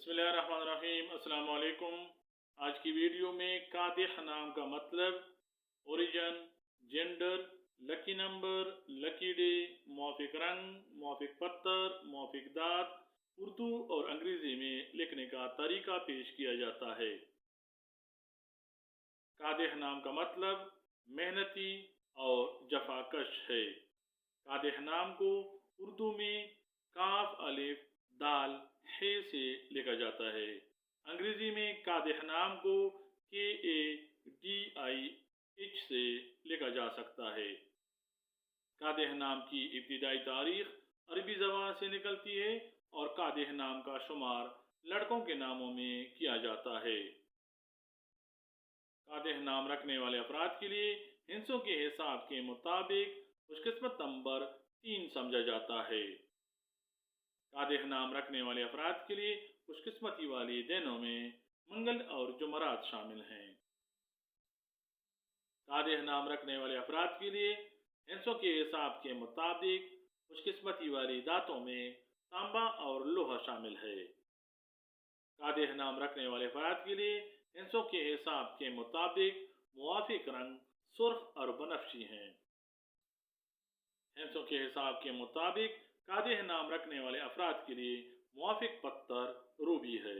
बिस्मिल्लाहिर्रहमानिर्रहीम। अस्सलाम वालेकुम। आज की वीडियो में कादिह नाम का मतलब, origin, gender, lucky number, lucky day, मौफिक रंग, मौफिक पत्थर, मौफिक दात उर्दू और अंग्रेजी में लिखने का तरीका पेश किया जाता है। कादिह नाम का मतलब मेहनती और जफाकश है। कादिह नाम को उर्दू में काफ अलिफ दाल हे से लिखा जाता है। अंग्रेजी में कादिह नाम को KADIH से लिखा जा सकता है। कादिह नाम की इब्तिदाई तारीख अरबी ज़बान से निकलती है और कादिह नाम का शुमार लड़कों के नामों में किया जाता है। कादिह नाम रखने वाले अफराद के लिए हिंसों के हिसाब के मुताबिक खुशकिस्मत नंबर 3 समझा जाता है। कादिह नाम रखने वाले अफराद के लिए खुशकिस्मती वाले दिनों में मंगल और जुमरात शामिल हैं। कादिह नाम रखने वाले अफराद के लिए हिंसों के हिसाब के मुताबिक खुशकिस्मती वाली दातों में तांबा और लोहा शामिल है। कादिह नाम रखने वाले अफराद के लिए हिंसों के हिसाब के मुताबिक मुवाफिक रंग सुर्ख और बनफशी हैं। हिंसों के हिसाब के मुताबिक कादिह नाम रखने वाले अफराद के लिए मुवाफिक पत्थर रूबी है।